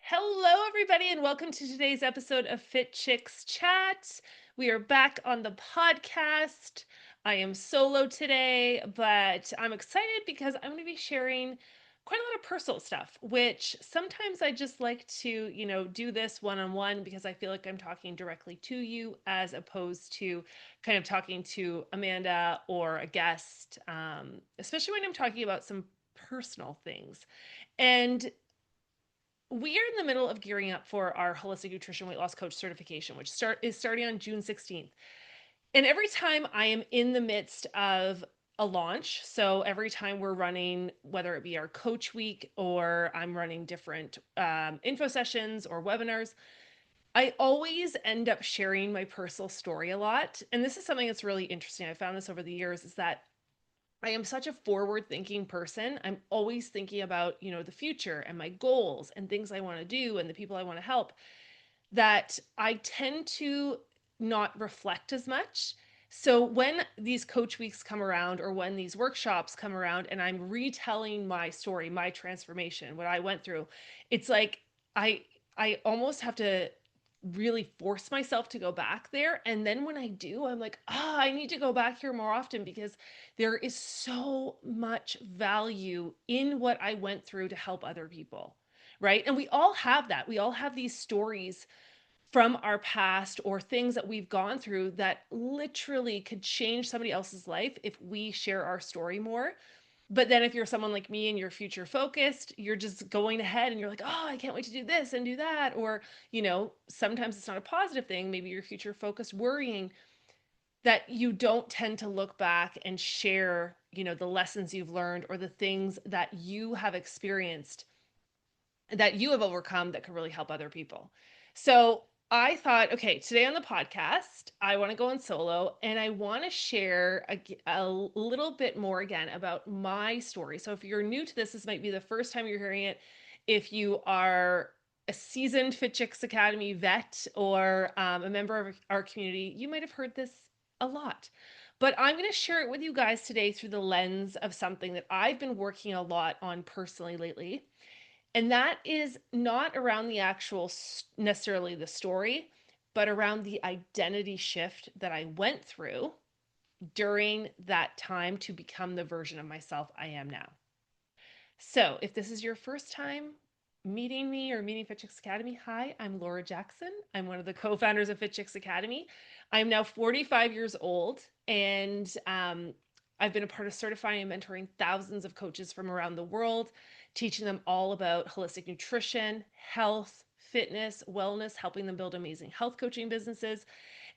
Hello, everybody, and welcome to today's episode of Fit Chicks Chat. We are back on the podcast. I am solo today, but I'm excited because I'm going to be sharing quite a lot of personal stuff, which sometimes I just like to, do this one on one because I feel like I'm talking directly to you as opposed to kind of talking to Amanda or a guest, especially when I'm talking about some personal things. And we are in the middle of gearing up for our holistic nutrition weight loss coach certification, which is starting on June 16th. And every time I am in the midst of a launch, so every time we're running, whether it be our coach week or I'm running different info sessions or webinars, I always end up sharing my personal story a lot. And this is something that's really interesting. I found this over the years is that I am such a forward thinking person. I'm always thinking about, the future and my goals and things I want to do and the people I want to help, that I tend to not reflect as much. So when these coach weeks come around or when these workshops come around and I'm retelling my story, my transformation, what I went through, it's like I I almost have to really force myself to go back there. And then when I do, I'm like, I need to go back here more often because there is so much value in what I went through to help other people. Right. And we all have that. We all have these stories from our past or things that we've gone through that literally could change somebody else's life if we share our story more. But then if you're someone like me and you're future focused, you're just going ahead and you're like, oh, I can't wait to do this and do that. Or, sometimes it's not a positive thing. Maybe you're future focused, worrying that you don't tend to look back and share, the lessons you've learned or the things that you have experienced that you have overcome that could really help other people. So I thought, okay, today on the podcast, I want to go on solo and I want to share a little bit more again about my story. So if you're new to this might be the first time you're hearing it. If you are a seasoned Fit Chicks Academy vet or a member of our community, you might have heard this a lot. But I'm going to share it with you guys today through the lens of something that I've been working a lot on personally lately, and that is not around the actual necessarily the story, but around the identity shift that I went through during that time to become the version of myself I am now. So, if this is your first time meeting me or meeting Fit Chicks Academy, hi, I'm Laura Jackson. I'm one of the co founders of Fit Chicks Academy. I'm now 45 years old, and I've been a part of certifying and mentoring thousands of coaches from around the world, teaching them all about holistic nutrition, health, fitness, wellness, helping them build amazing health coaching businesses.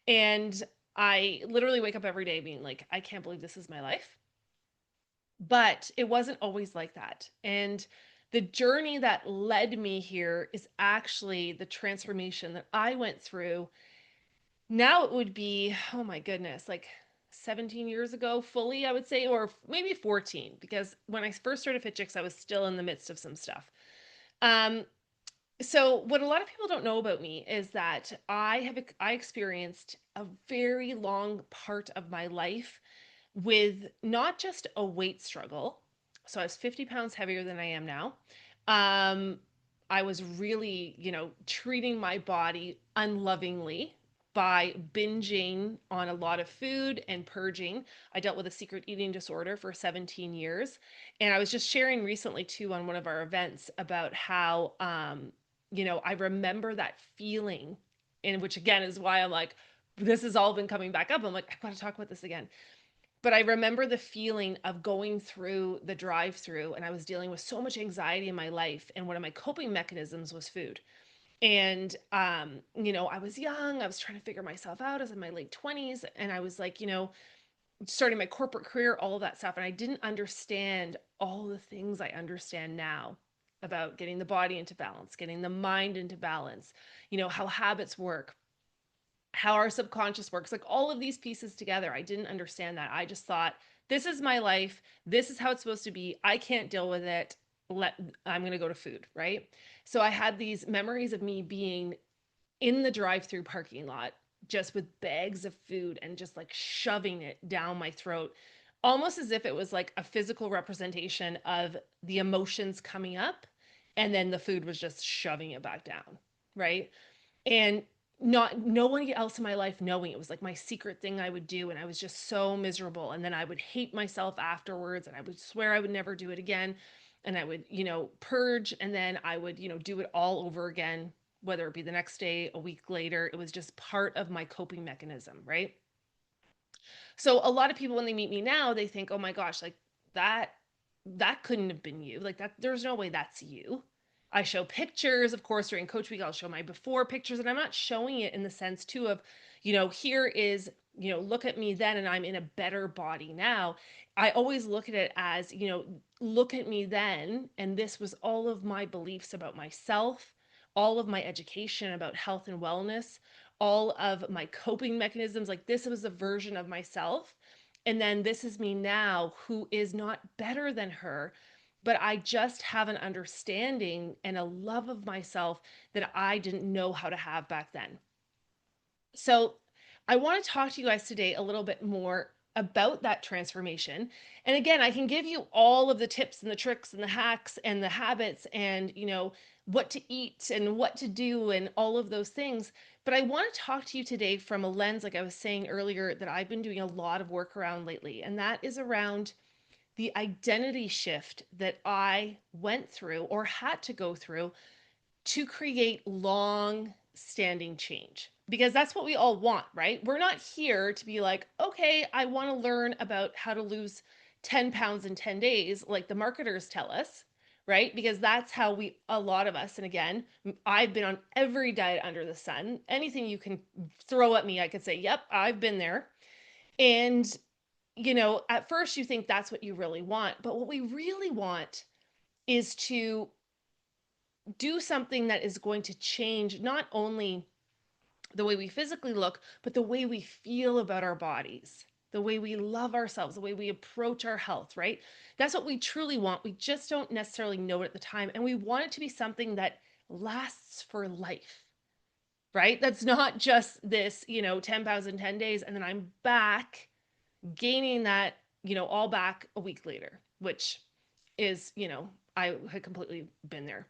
And I literally wake up every day being like, I can't believe this is my life. But it wasn't always like that. And the journey that led me here is actually the transformation that I went through. Now it would be, oh my goodness, like 17 years ago, fully, I would say, or maybe 14, because when I first started Fit Chicks, I was still in the midst of some stuff. Um, so what a lot of people don't know about me is that I experienced a very long part of my life with not just a weight struggle. So I was 50 pounds heavier than I am now. Um, I was really, treating my body unlovingly by binging on a lot of food and purging. I dealt with a secret eating disorder for 17 years. And I was just sharing recently, too, on one of our events about how, I remember that feeling, and which again is why I'm like, this has all been coming back up. I'm like, I've got to talk about this again. But I remember the feeling of going through the drive-through and I was dealing with so much anxiety in my life. And one of my coping mechanisms was food. And, I was young, I was trying to figure myself out. I was in my late 20s. And I was like, starting my corporate career, all of that stuff. And I didn't understand all the things I understand now about getting the body into balance, getting the mind into balance, how habits work, how our subconscious works, like all of these pieces together. I didn't understand that. I just thought, this is my life. This is how it's supposed to be. I can't deal with it. Let I'm going to go to food, right? So I had these memories of me being in the drive-through parking lot just with bags of food and just like shoving it down my throat, almost as if it was like a physical representation of the emotions coming up and then the food was just shoving it back down, right? And not no one else in my life knowing. It was like my secret thing I would do, and I was just so miserable, and then I would hate myself afterwards, and I would swear I would never do it again, and I would, purge, and then I would, do it all over again, whether it be the next day, a week later. It was just part of my coping mechanism, right? So a lot of people when they meet me now, they think, "Oh my gosh, like that that couldn't have been you. Like that there's no way that's you." I show pictures, of course, during coach week, I'll show my before pictures, and I'm not showing it in the sense too of, here is, look at me then and I'm in a better body now. I always look at it as, look at me then, and this was all of my beliefs about myself, all of my education about health and wellness, all of my coping mechanisms. Like this was a version of myself. And then this is me now, who is not better than her, but I just have an understanding and a love of myself that I didn't know how to have back then. So, I want to talk to you guys today a little bit more about that transformation. And again, I can give you all of the tips and the tricks and the hacks and the habits and, what to eat and what to do and all of those things. But I want to talk to you today from a lens, like I was saying earlier, that I've been doing a lot of work around lately. And that is around the identity shift that I went through or had to go through to create long standing change. Because that's what we all want, right? We're not here to be like, okay, I want to learn about how to lose 10 pounds in 10 days, like the marketers tell us, right? Because that's how a lot of us, and again, I've been on every diet under the sun. Anything you can throw at me, I could say, yep, I've been there. And, at first you think that's what you really want. But what we really want is to do something that is going to change not only the way we physically look, but the way we feel about our bodies, the way we love ourselves, the way we approach our health, right? That's what we truly want. We just don't necessarily know it at the time. And we want it to be something that lasts for life, right? That's not just this, 10 pounds in 10 days, and then I'm back gaining that, all back a week later, which is, I had completely been there.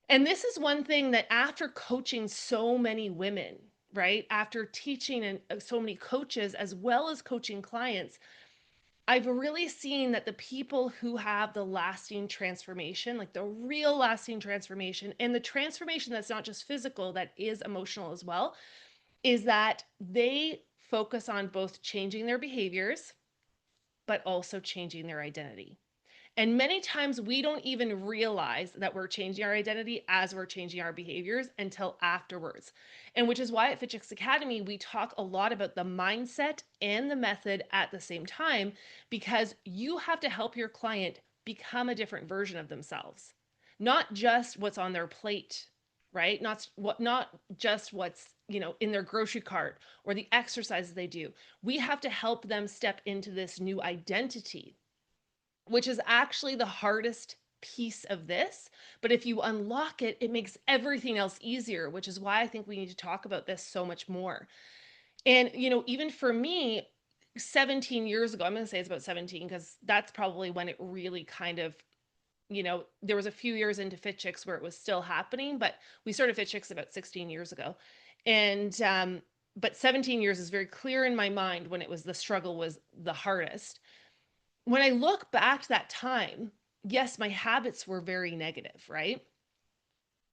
And this is one thing that after coaching so many women, right? After teaching and so many coaches as well as coaching clients, I've really seen that the people who have the lasting transformation, like the real lasting transformation, and the transformation that's not just physical, that is emotional as well, is that they focus on both changing their behaviors, but also changing their identity. And many times we don't even realize that we're changing our identity as we're changing our behaviors until afterwards. And which is why at Fit Chicks Academy, we talk a lot about the mindset and the method at the same time, because you have to help your client become a different version of themselves, not just what's on their plate, right? Not just what's, in their grocery cart or the exercises they do. We have to help them step into this new identity, which is actually the hardest piece of this. But if you unlock it, it makes everything else easier, which is why I think we need to talk about this so much more. And, even for me, 17 years ago, I'm going to say it's about 17 because that's probably when it really kind of, there was a few years into Fit Chicks where it was still happening, but we started Fit Chicks about 16 years ago. And, but 17 years is very clear in my mind when it was the struggle was the hardest. When I look back to that time, yes, my habits were very negative, right?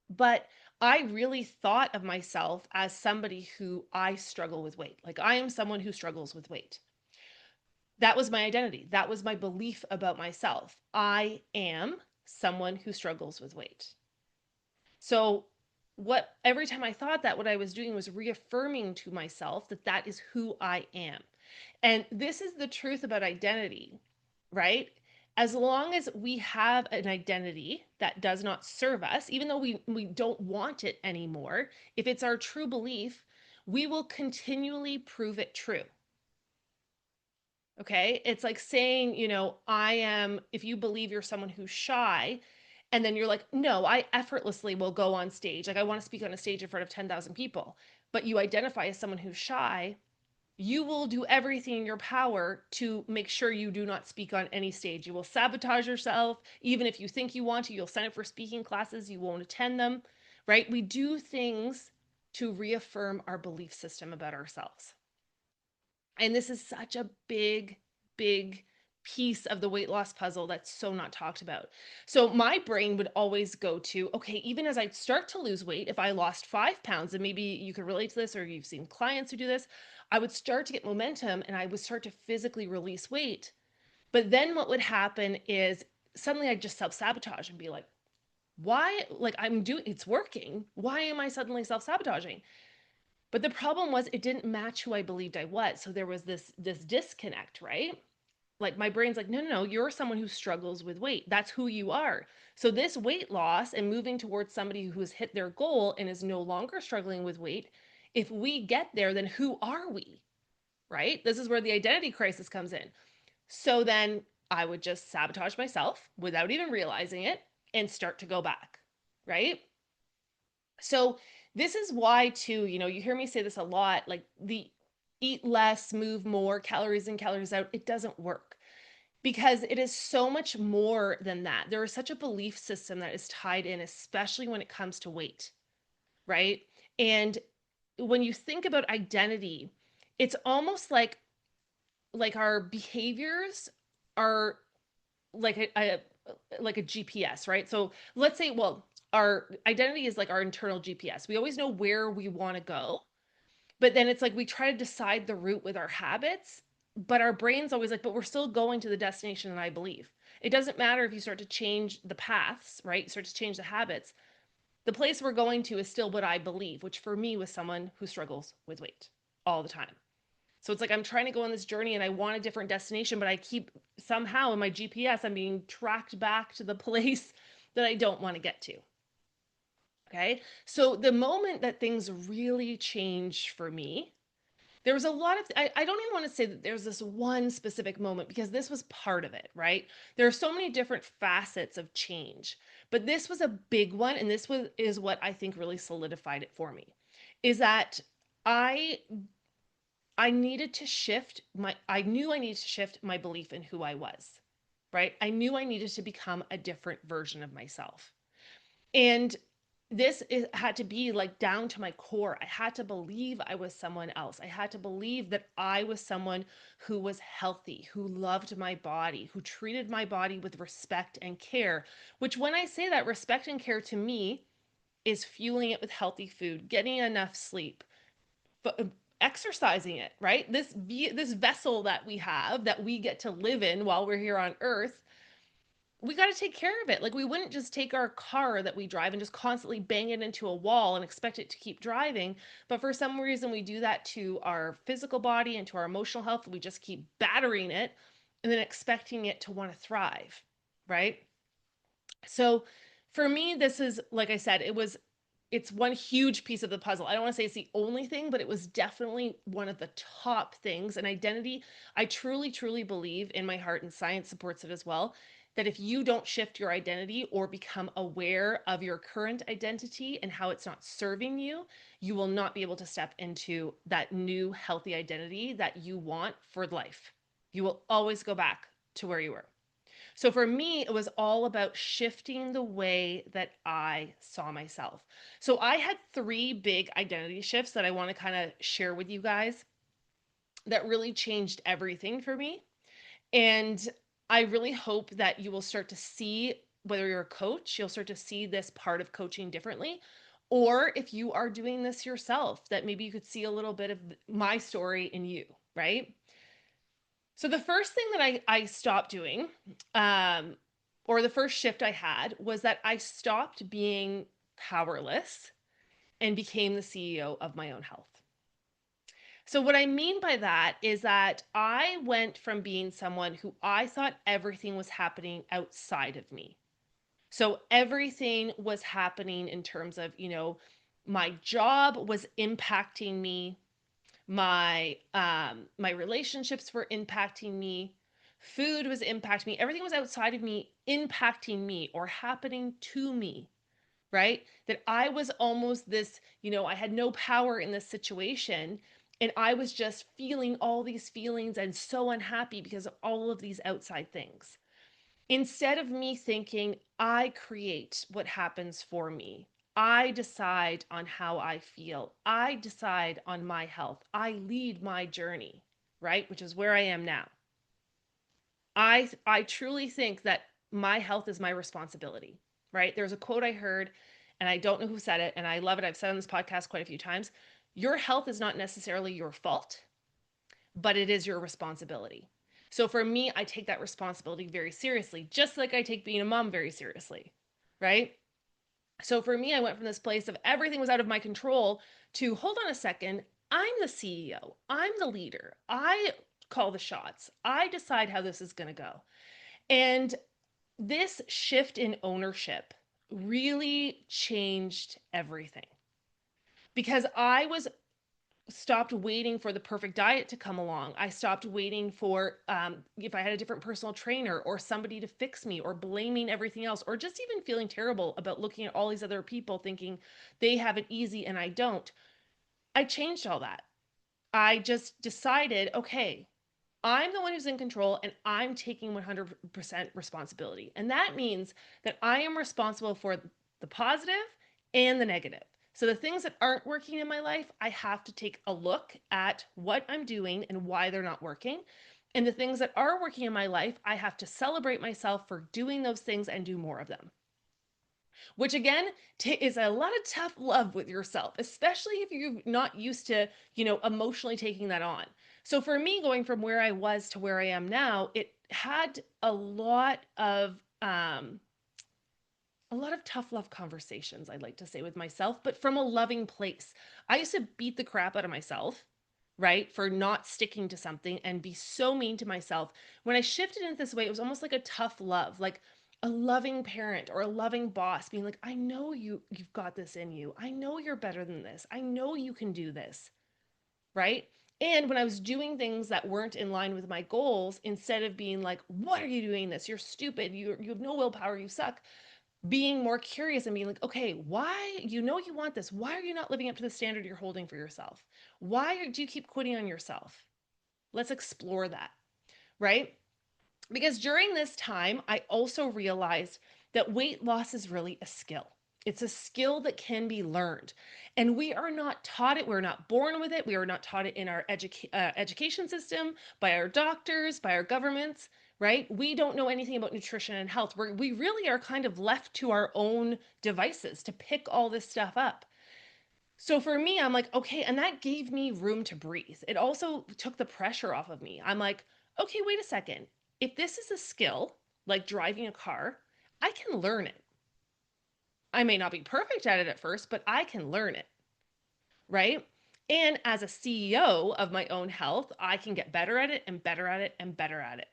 But I really thought of myself as somebody who I struggle with weight. Like I am someone who struggles with weight. That was my identity. That was my belief about myself. I am someone who struggles with weight. So every time I thought that, what I was doing was reaffirming to myself that that is who I am. And this is the truth about identity, right? As long as we have an identity that does not serve us, even though we don't want it anymore, if it's our true belief, we will continually prove it true. Okay? It's like saying, if you believe you're someone who's shy, and then you're like, no, I effortlessly will go on stage. Like, I want to speak on a stage in front of 10,000 people. But you identify as someone who's shy, you will do everything in your power to make sure you do not speak on any stage. You will sabotage yourself. Even if you think you want to, you'll sign up for speaking classes, you won't attend them, right? We do things to reaffirm our belief system about ourselves. And this is such a big piece of the weight loss puzzle that's so not talked about. So my brain would always go to, okay, even as I start to lose weight, if I lost 5 pounds, and maybe you could relate to this or you've seen clients who do this, I would start to get momentum and I would start to physically release weight. But then what would happen is suddenly I'd just self sabotage and be like, why? Like, I'm doing, it's working. Why am I suddenly self sabotaging? But the problem was it didn't match who I believed I was. So there was this disconnect, right? Like my brain's like, no, you're someone who struggles with weight. That's who you are. So this weight loss and moving towards somebody who has hit their goal and is no longer struggling with weight, if we get there, then who are we? Right? This is where the identity crisis comes in. So then I would just sabotage myself without even realizing it and start to go back, right? So this is why too, you hear me say this a lot, like the eat less, move more, calories in, calories out, it doesn't work because it is so much more than that. There is such a belief system that is tied in, especially when it comes to weight, right? And when you think about identity, it's almost like our behaviors are like a GPS, right? So let's say, well, our identity is like our internal GPS. We always know where we want to go, but then it's like we try to decide the route with our habits, but our brain's always like, but we're still going to the destination that I believe. It doesn't matter if you start to change the paths, right? You start to change the habits. The place we're going to is still what I believe, which for me was someone who struggles with weight all the time. So it's like I'm trying to go on this journey and I want a different destination, but I keep somehow in my GPS, I'm being tracked back to the place that I don't want to get to. Okay. So the moment that things really change for me, there was a lot of, I don't even want to say that there's this one specific moment because this was part of it, right? There are so many different facets of change, but this was a big one. And this is what I think really solidified it for me is that I I needed to shift I knew I needed to shift my belief in who I was, right? I knew I needed to become a different version of myself. And had to be like down to my core. I had to believe I was someone else. I had to believe that I was someone who was healthy, who loved my body, who treated my body with respect and care, which when I say that respect and care to me is fueling it with healthy food, getting enough sleep, exercising it, right? This vessel that we have that we get to live in while we're here on earth, we got to take care of it. Like we wouldn't just take our car that we drive and just constantly bang it into a wall and expect it to keep driving. But for some reason, we do that to our physical body and to our emotional health. We just keep battering it and then expecting it to want to thrive, right? So for me, this is, like I said, it's one huge piece of the puzzle. I don't want to say it's the only thing, but it was definitely one of the top things. And identity, I truly believe in my heart, and science supports it as well, that if you don't shift your identity or become aware of your current identity and how it's not serving you, you will not be able to step into that new healthy identity that you want for life. You will always go back to where you were. So for me, it was all about shifting the way that I saw myself. So I had three big identity shifts that I want to kind of share with you guys that really changed everything for me. And I really hope that you will start to see, whether you're a coach, you'll start to see this part of coaching differently. Or if you are doing this yourself, that maybe you could see a little bit of my story in you, right? So the first thing that I stopped doing, um, or the first shift I had was that I stopped being powerless and became the CEO of my own health. So what I mean by that is that I went from being someone who I thought everything was happening outside of me. So everything was happening in terms of, my job was impacting me, my relationships were impacting me, food was impacting me, everything was outside of me impacting me or happening to me, right? That I was almost this, I had no power in this situation. And I was just feeling all these feelings and so unhappy because of all of these outside things. Instead of me thinking, I create what happens for me, I decide on how I feel, I decide on my health, I lead my journey, right? Which is where I am now. I truly think that my health is my responsibility, right? There's a quote I heard, and I don't know who said it, and I love it. I've said on this podcast quite a few times. Your health is not necessarily your fault, but it is your responsibility. So for me, I take that responsibility very seriously, just like I take being a mom very seriously, right? So for me, I went from this place of everything was out of my control to hold on a second, I'm the CEO, I'm the leader, I call the shots, I decide how this is going to go. And this shift in ownership really changed everything because I was stopped waiting for the perfect diet to come along. I stopped waiting for if I had a different personal trainer or somebody to fix me or blaming everything else or just even feeling terrible about looking at all these other people thinking they have it easy and I don't. I changed all that. I just decided, okay, I'm the one who's in control and I'm taking 100% responsibility. And that means that I am responsible for the positive and the negative. So the things that aren't working in my life, I have to take a look at what I'm doing and why they're not working. And the things that are working in my life, I have to celebrate myself for doing those things and do more of them, which again is a lot of tough love with yourself, especially if you're not used to, emotionally taking that on. So for me, going from where I was to where I am now, it had a lot of tough love conversations, I'd like to say, with myself, but from a loving place. I used to beat the crap out of myself, right, for not sticking to something and be so mean to myself. When I shifted into this way, it was almost like a tough love, like a loving parent or a loving boss being like, I know you've got this in you. I know you're better than this. I know you can do this, right? And when I was doing things that weren't in line with my goals, instead of being like, what are you doing this? You're stupid. You have no willpower. You suck, being more curious and being like, okay, why, you want this? Why are you not living up to the standard you're holding for yourself? Why do you keep quitting on yourself? Let's explore that, right? Because during this time, I also realized that weight loss is really a skill. It's a skill that can be learned. And we are not taught it. We're not born with it. We are not taught it in our education system, by our doctors, by our governments, right? We don't know anything about nutrition and health. We really are kind of left to our own devices to pick all this stuff up. So for me, I'm like, okay, and that gave me room to breathe. It also took the pressure off of me. I'm like, okay, wait a second. If this is a skill, like driving a car, I can learn it. I may not be perfect at it at first, but I can learn it, right? And as a CEO of my own health, I can get better at it and better at it and better at it.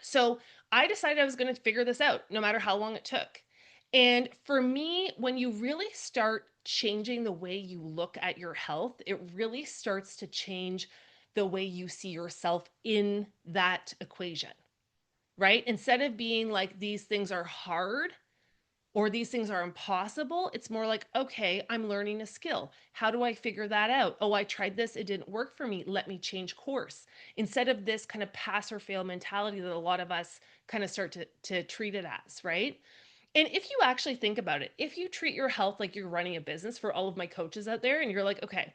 So I decided I was going to figure this out no matter how long it took. And for me, when you really start changing the way you look at your health, it really starts to change the way you see yourself in that equation, right? Instead of being like, these things are hard, or these things are impossible, it's more like, okay, I'm learning a skill. How do I figure that out? Oh, I tried this, it didn't work for me. Let me change course. Instead of this kind of pass or fail mentality that a lot of us kind of start to treat it as, right? And if you actually think about it, if you treat your health like you're running a business, for all of my coaches out there, and you're like, okay,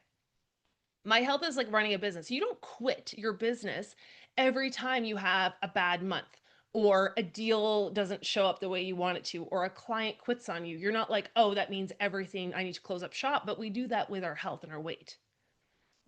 my health is like running a business. You don't quit your business every time you have a bad month or a deal doesn't show up the way you want it to, or a client quits on you. You're not like, oh, that means everything, I need to close up shop. But we do that with our health and our weight,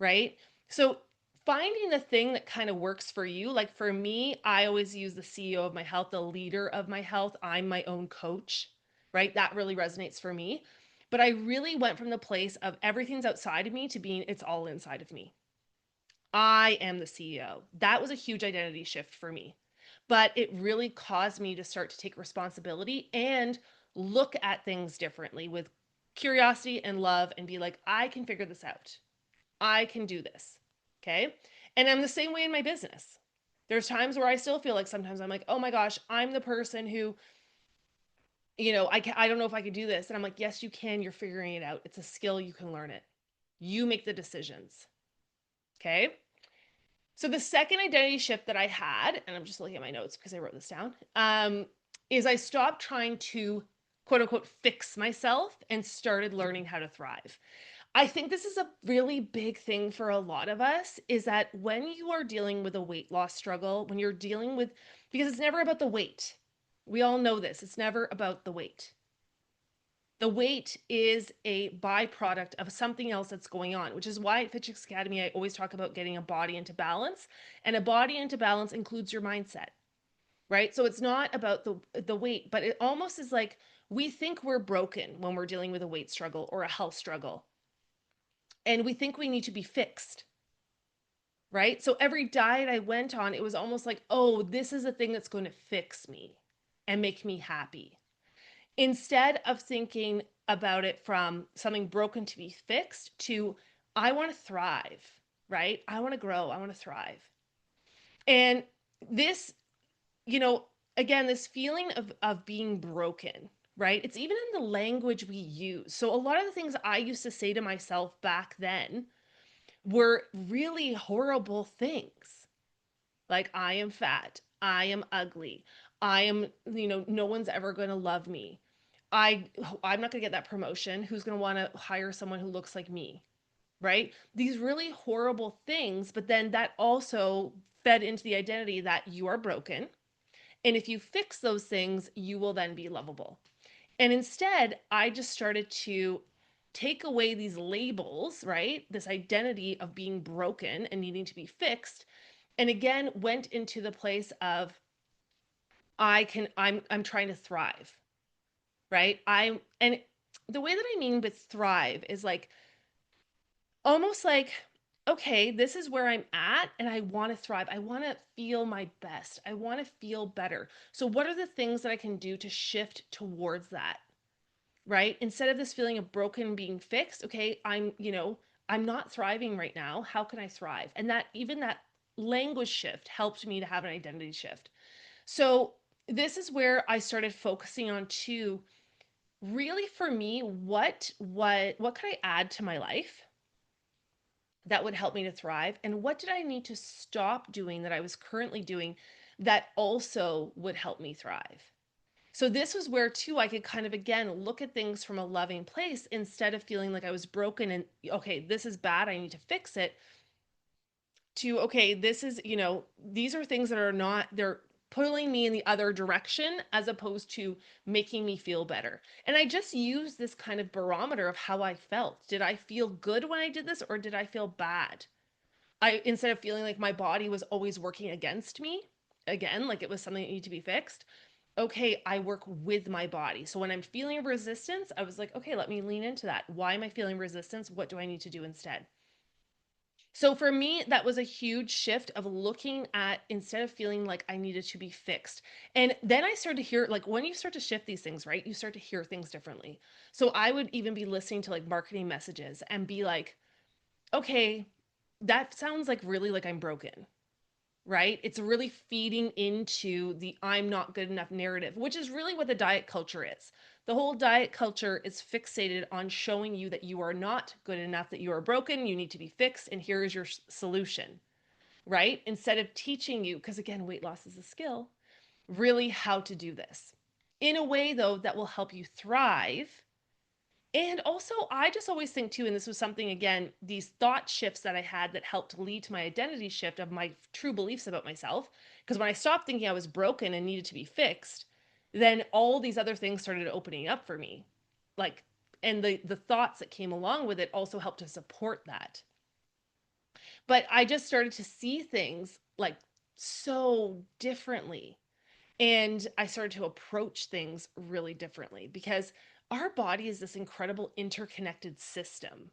right? So finding the thing that kind of works for you, like for me, I always use the CEO of my health, the leader of my health. I'm my own coach, right? That really resonates for me. But I really went from the place of everything's outside of me to being it's all inside of me. I am the CEO. That was a huge identity shift for me. But it really caused me to start to take responsibility and look at things differently with curiosity and love and be like, I can figure this out. I can do this. Okay. And I'm the same way in my business. There's times where I still feel like sometimes I'm like, oh my gosh, I'm the person who, I don't know if I could do this. And I'm like, yes, you can. You're figuring it out. It's a skill. You can learn it. You make the decisions. Okay. So the second identity shift that I had, and I'm just looking at my notes because I wrote this down, is I stopped trying to quote unquote fix myself and started learning how to thrive. I think this is a really big thing for a lot of us is that when you are dealing with a weight loss struggle, when you're dealing with, because it's never about the weight. We all know this. It's never about the weight. The weight is a byproduct of something else that's going on, which is why at Fit Chicks Academy, I always talk about getting a body into balance. And a body into balance includes your mindset, right? So it's not about the weight, but it almost is like we think we're broken when we're dealing with a weight struggle or a health struggle. And we think we need to be fixed, right? So every diet I went on, it was almost like, oh, this is a thing that's going to fix me and make me happy. Instead of thinking about it from something broken to be fixed to, I want to thrive, right? I want to grow, I want to thrive. And this, you know, again, this feeling of being broken, right? It's even in the language we use. So a lot of the things I used to say to myself back then were really horrible things. Like, I am fat, I am ugly, I am, no one's ever going to love me. I'm not going to get that promotion. Who's going to want to hire someone who looks like me? Right? These really horrible things, but then that also fed into the identity that you are broken. And if you fix those things, you will then be lovable. And instead, I just started to take away these labels, right? This identity of being broken and needing to be fixed. And again, went into the place of I'm trying to thrive, right? And the way that I mean with thrive is like almost like, okay, this is where I'm at and I want to thrive. I want to feel my best. I want to feel better. So what are the things that I can do to shift towards that? Right? Instead of this feeling of broken being fixed, okay, I'm not thriving right now. How can I thrive? And that even that language shift helped me to have an identity shift. So this is where I started focusing on too, really for me, what could I add to my life that would help me to thrive? And what did I need to stop doing that I was currently doing that also would help me thrive? So this was where too I could kind of again look at things from a loving place instead of feeling like I was broken and okay, this is bad, I need to fix it, to okay, this is, these are things that are not, they're pulling me in the other direction as opposed to making me feel better. And I just used this kind of barometer of how I felt. Did I feel good when I did this or did I feel bad? I instead of feeling like my body was always working against me, again, like it was something that needed to be fixed. Okay, I work with my body. So when I'm feeling resistance, I was like, okay, let me lean into that. Why am I feeling resistance? What do I need to do instead? So for me, that was a huge shift of looking at instead of feeling like I needed to be fixed. And then I started to hear, like, when you start to shift these things, right, you start to hear things differently. So I would even be listening to like marketing messages and be like, okay, that sounds like really like I'm broken, right? It's really feeding into the I'm not good enough narrative, which is really what the diet culture is. The whole diet culture is fixated on showing you that you are not good enough, that you are broken, you need to be fixed, and here is your solution, right? Instead of teaching you, because again, weight loss is a skill, really how to do this in a way, though, that will help you thrive. And also, I just always think too, and this was something, again, these thought shifts that I had that helped lead to my identity shift of my true beliefs about myself. Because when I stopped thinking I was broken and needed to be fixed, then all these other things started opening up for me. Like, and the thoughts that came along with it also helped to support that. But I just started to see things like so differently. And I started to approach things really differently because our body is this incredible interconnected system,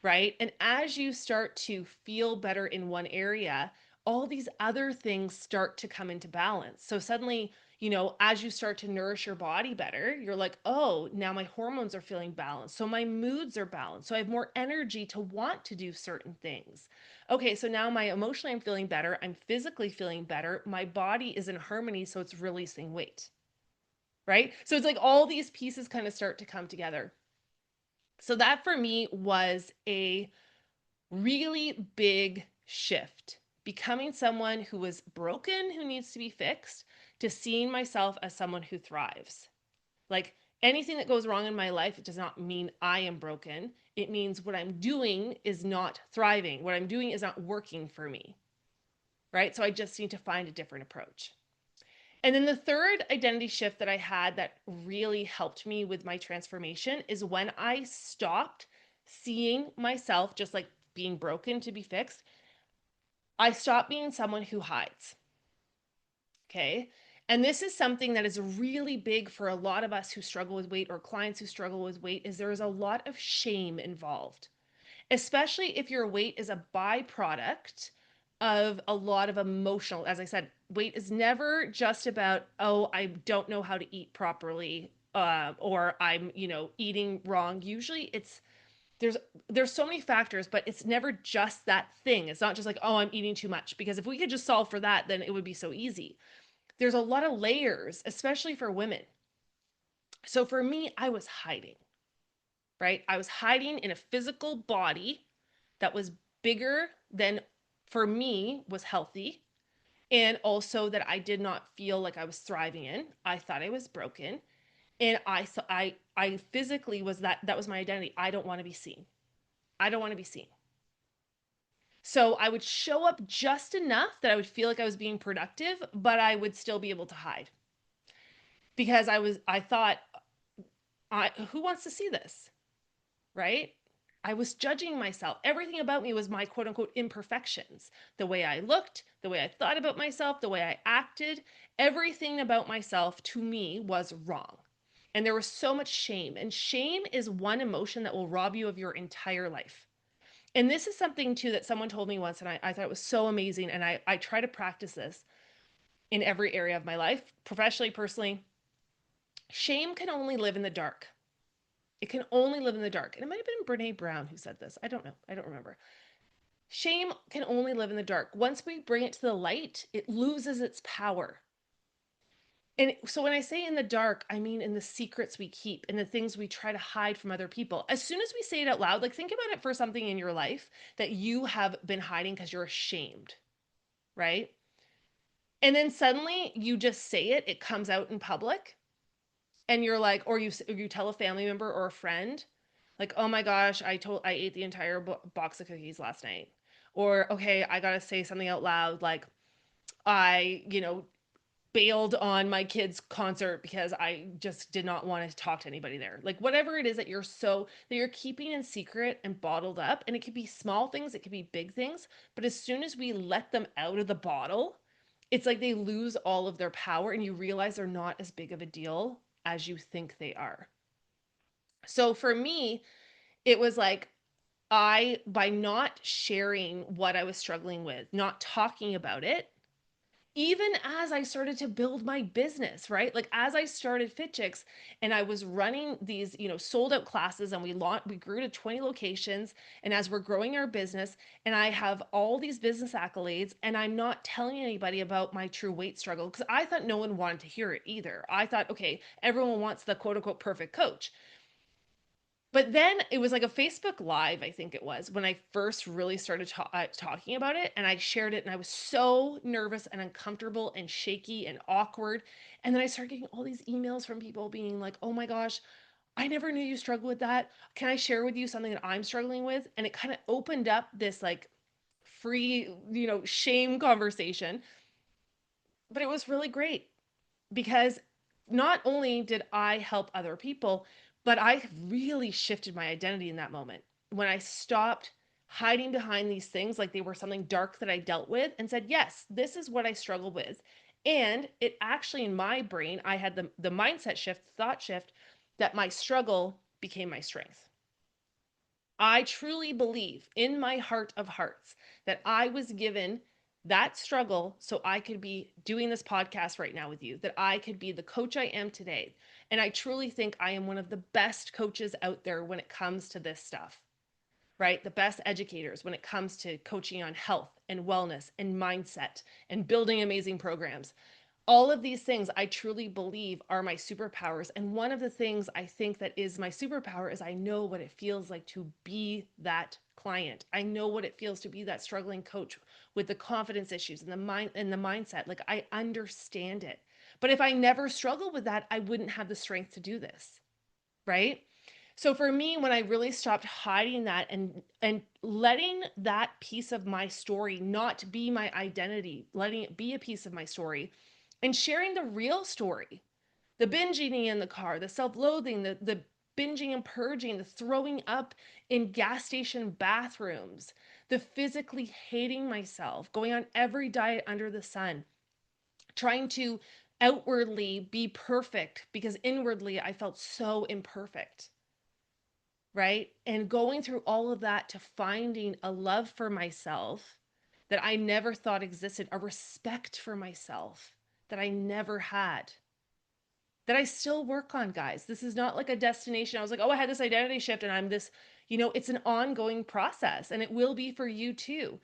right? And as you start to feel better in one area, all these other things start to come into balance. So suddenly, as you start to nourish your body better, you're like, oh, now my hormones are feeling balanced. So my moods are balanced. So I have more energy to want to do certain things. Okay, so now my emotionally I'm feeling better. I'm physically feeling better. My body is in harmony. So it's releasing weight, right? So it's like all these pieces kind of start to come together. So that for me was a really big shift, becoming someone who was broken, who needs to be fixed, to seeing myself as someone who thrives. Like anything that goes wrong in my life, it does not mean I am broken. It means what I'm doing is not thriving. What I'm doing is not working for me, right? So I just need to find a different approach. And then the third identity shift that I had that really helped me with my transformation is when I stopped seeing myself just like being broken to be fixed. I stopped being someone who hides. Okay. And this is something that is really big for a lot of us who struggle with weight or clients who struggle with weight is there is a lot of shame involved, especially if your weight is a byproduct of a lot of emotional, as I said, weight is never just about, oh, I don't know how to eat properly, or I'm, eating wrong. Usually it's there's there's so many factors, but it's never just that thing. It's not just like, oh, I'm eating too much, because if we could just solve for that, then it would be so easy. There's a lot of layers, especially for women. So for me, I was hiding, right? I was hiding in a physical body that was bigger than, for me, was healthy, and also that I did not feel like I was thriving in. I thought I was broken, and I physically was that was my identity. I don't want to be seen. I don't want to be seen. So I would show up just enough that I would feel like I was being productive, but I would still be able to hide because I thought, who wants to see this? Right? I was judging myself. Everything about me was my quote unquote imperfections. The way I looked, the way I thought about myself, the way I acted, everything about myself to me was wrong. And there was so much shame. And shame is one emotion that will rob you of your entire life. And this is something too that someone told me once, and I thought it was so amazing. And I try to practice this in every area of my life, professionally, personally. Shame can only live in the dark. It can only live in the dark. And it might have been Brene Brown who said this. I don't know. I don't remember. Shame can only live in the dark. Once we bring it to the light, it loses its power. And so when I say in the dark, I mean in the secrets we keep and the things we try to hide from other people. As soon as we say it out loud, like think about it for something in your life that you have been hiding because you're ashamed, right? And then suddenly you just say it, it comes out in public, and you're like, or you tell a family member or a friend, like, oh my gosh, I ate the entire box of cookies last night. Or okay, I gotta say something out loud, like I bailed on my kid's concert because I just did not want to talk to anybody there. Like whatever it is that you're keeping in secret and bottled up, and it could be small things, it could be big things, but as soon as we let them out of the bottle, it's like they lose all of their power and you realize they're not as big of a deal as you think they are. So for me, it was like by not sharing what I was struggling with, not talking about it, even as I started to build my business, right? Like as I started Fit Chicks and I was running these, sold out classes, and we grew to 20 locations, and as we're growing our business and I have all these business accolades and I'm not telling anybody about my true weight struggle because I thought no one wanted to hear it either. I thought, okay, everyone wants the quote unquote perfect coach. But then it was like a Facebook Live, I think it was, when I first really started talking about it. And I shared it, and I was so nervous and uncomfortable and shaky and awkward. And then I started getting all these emails from people being like, oh my gosh, I never knew you struggled with that. Can I share with you something that I'm struggling with? And it kind of opened up this like free, shame conversation. But it was really great because not only did I help other people, but I really shifted my identity in that moment when I stopped hiding behind these things like they were something dark that I dealt with and said, yes, this is what I struggle with. And it actually, in my brain, I had the mindset shift, thought shift, that my struggle became my strength. I truly believe in my heart of hearts that I was given that struggle so I could be doing this podcast right now with you, that I could be the coach I am today. And I truly think I am one of the best coaches out there when it comes to this stuff, right? The best educators when it comes to coaching on health and wellness and mindset and building amazing programs. All of these things I truly believe are my superpowers. And one of the things I think that is my superpower is I know what it feels like to be that client. I know what it feels to be that struggling coach with the confidence issues and the mind and the mindset. Like I understand it. But if I never struggled with that, I wouldn't have the strength to do this, right? So for me, when I really stopped hiding that and letting that piece of my story not be my identity, letting it be a piece of my story and sharing the real story, the binge eating in the car, the self-loathing, the binging and purging, the throwing up in gas station bathrooms, the physically hating myself, going on every diet under the sun, trying to outwardly be perfect because inwardly I felt so imperfect, right? And going through all of that to finding a love for myself that I never thought existed, a respect for myself that I never had, that I still work on, guys. This is not like a destination. I was like, oh, I had this identity shift and I'm this, it's an ongoing process and it will be for you too.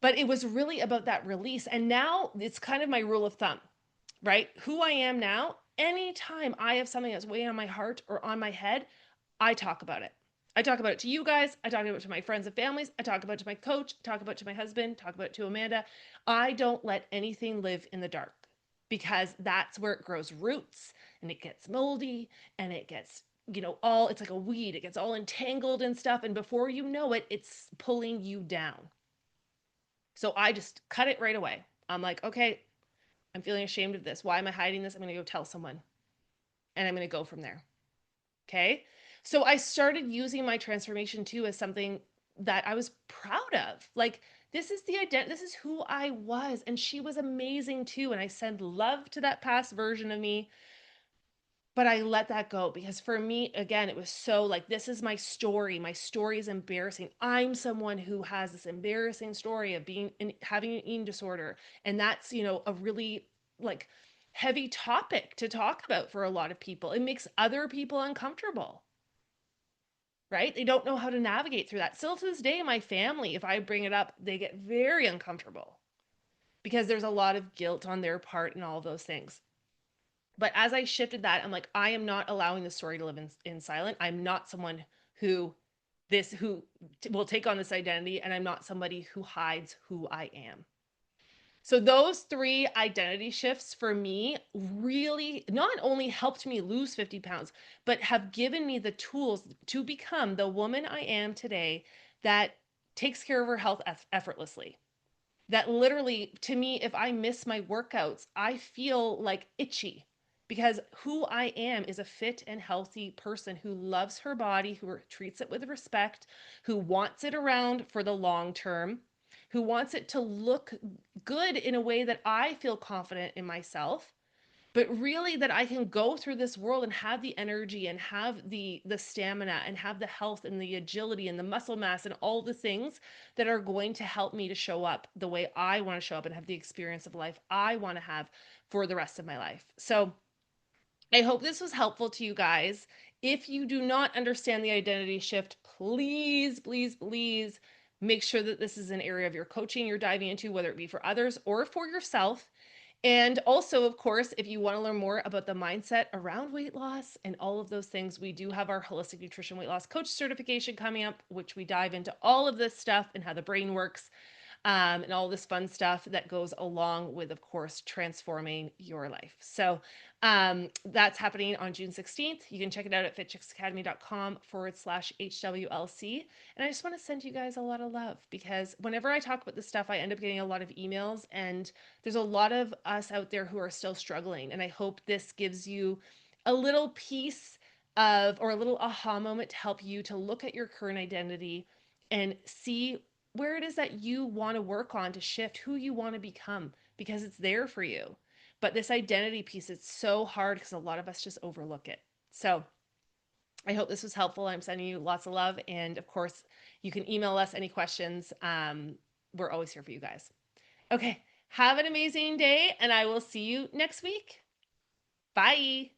But it was really about that release. And now it's kind of my rule of thumb, right? Who I am now, anytime I have something that's weighing on my heart or on my head, I talk about it. I talk about it to you guys. I talk about it to my friends and families. I talk about it to my coach. I talk about it to my husband. Talk about it to Amanda. I don't let anything live in the dark because that's where it grows roots and it gets moldy and it gets, it's like a weed. It gets all entangled and stuff. And before you know it, it's pulling you down. So I just cut it right away. I'm like, okay, I'm feeling ashamed of this. Why am I hiding this? I'm going to go tell someone and I'm going to go from there. Okay. So I started using my transformation too as something that I was proud of. Like, this is the identity, this is who I was. And she was amazing too. And I send love to that past version of me. But I let that go because for me, again, it was so like, this is my story. My story is embarrassing. I'm someone who has this embarrassing story of having an eating disorder. And that's, a really like heavy topic to talk about for a lot of people. It makes other people uncomfortable, right? They don't know how to navigate through that. Still to this day, my family, if I bring it up, they get very uncomfortable because there's a lot of guilt on their part and all of those things. But as I shifted that, I'm like, I am not allowing the story to live in silent. I'm not someone who will take on this identity, and I'm not somebody who hides who I am. So those three identity shifts for me really not only helped me lose 50 pounds, but have given me the tools to become the woman I am today that takes care of her health effortlessly. That literally, to me, if I miss my workouts, I feel like itchy because who I am is a fit and healthy person who loves her body, who treats it with respect, who wants it around for the long term, who wants it to look good in a way that I feel confident in myself, but really that I can go through this world and have the energy and have the stamina and have the health and the agility and the muscle mass and all the things that are going to help me to show up the way I want to show up and have the experience of life I want to have for the rest of my life. So I hope this was helpful to you guys. If you do not understand the identity shift, please, please, please make sure that this is an area of your coaching you're diving into, whether it be for others or for yourself. And also, of course, if you want to learn more about the mindset around weight loss and all of those things, we do have our holistic nutrition weight loss coach certification coming up, which we dive into all of this stuff and how the brain works, and all this fun stuff that goes along with, of course, transforming your life. So that's happening on June 16th. You can check it out at fitchicksacademy.com/HWLC. And I just want to send you guys a lot of love because whenever I talk about this stuff, I end up getting a lot of emails, and there's a lot of us out there who are still struggling. And I hope this gives you a little piece of, or a little aha moment to help you to look at your current identity and see where it is that you want to work on to shift who you want to become because it's there for you. But this identity piece, it's so hard because a lot of us just overlook it. So I hope this was helpful. I'm sending you lots of love. And of course, you can email us any questions. We're always here for you guys. Okay, have an amazing day, and I will see you next week. Bye.